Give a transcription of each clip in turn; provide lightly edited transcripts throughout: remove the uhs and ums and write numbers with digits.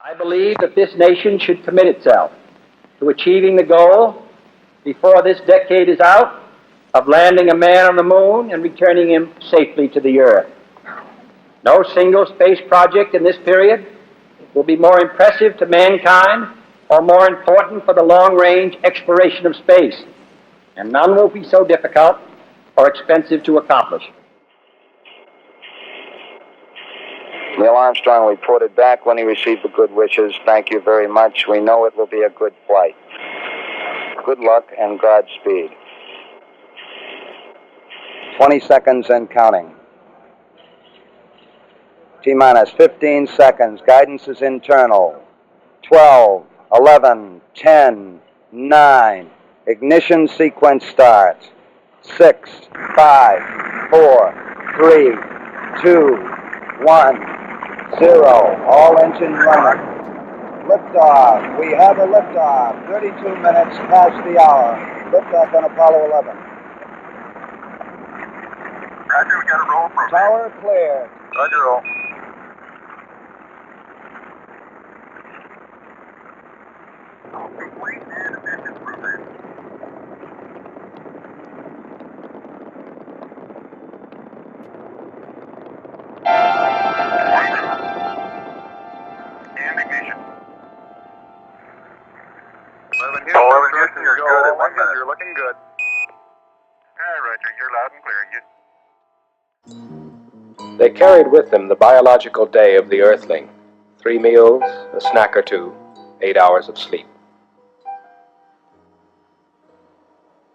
I believe that this nation should commit itself to achieving the goal, before this decade is out, of landing a man on the moon and returning him safely to the Earth. No single space project in this period will be more impressive to mankind or more important for the long-range exploration of space, and none will be so difficult or expensive to accomplish. Neil Armstrong reported back when he received the good wishes. Thank you very much. We know it will be a good flight. Good luck and Godspeed. 20 seconds and counting. T-minus 15 seconds. Guidance is internal. 12, 11, 10, 9. Ignition sequence starts. 6, 5, 4, 3, 2, 1, 0. All engine running. Liftoff. We have a liftoff. 32 minutes past the hour. Liftoff on Apollo 11. Roger, we got a roll from Tower clear. Roger, roll. Complete and emission program. And ignition. 11 Houston, you're good at 1 minute. You're looking good. All right, Roger, you're loud and clear. They carried with them the biological day of the Earthling. 3 meals, a snack or two, 8 hours of sleep.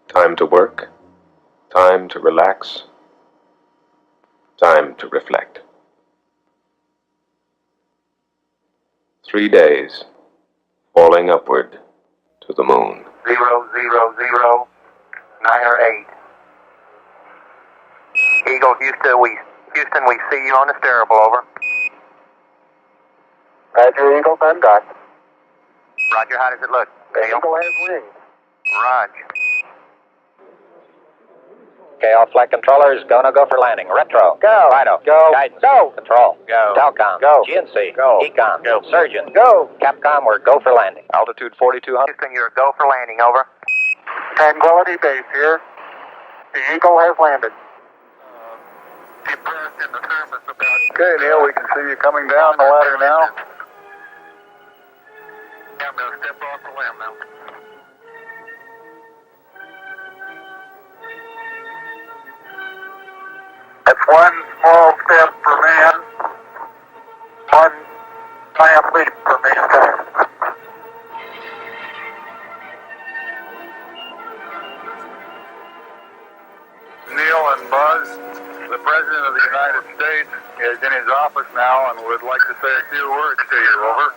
Time to work, time to relax, time to reflect. 3 days, falling upward to the moon. 0, 0, 0, 9 or 8. Eagle, Houston, we see you on the steerable, over. Roger, Eagle, I'm done. Roger, how does it look? The Eagle has wings. Roger. Okay, all flight controllers, go for landing. Retro. Go. Fido. Go. Guidance. Go. Control. Go. Telcom. Go. GNC. Go. Econ. Go. Surgeon. Go. Capcom, we're go for landing. Altitude 4,200. Houston, you're a go for landing, over. Tranquility Base here. The Eagle has landed. Depressed in the surface about... Okay, Neil, we can see you coming down the ladder now. I'm going to step off the limb now. That's one small step for man, one giant leap for mankind. Neil and Buzz, the President of the United States is in his office now and would like to say a few words to you, over.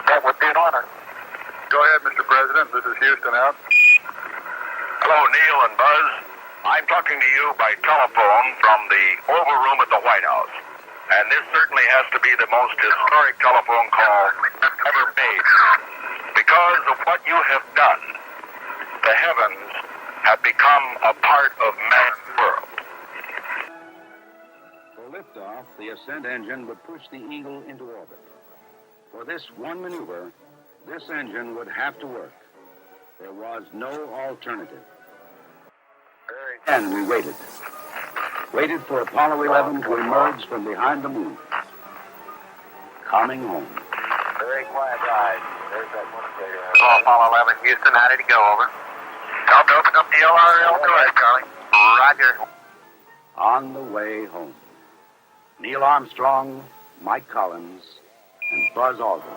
That would be an honor. Go ahead, Mr. President. This is Houston out. Hello, Neil and Buzz. I'm talking to you by telephone from the Oval Room at the White House. And this certainly has to be the most historic telephone call ever made. Because of what you have done, the heavens have become a part of man's world. For liftoff, the ascent engine would push the Eagle into orbit. For this one maneuver, this engine would have to work. There was no alternative. And we waited. Waited for Apollo 11 to emerge from behind the moon. Coming home. Very quiet ride. There's that motivator. Oh, Apollo 11, Houston, how did it go, over? Tell them to open up the LRL. Go ahead, Charlie. Roger. On the way home, Neil Armstrong, Mike Collins, and Buzz Aldrin.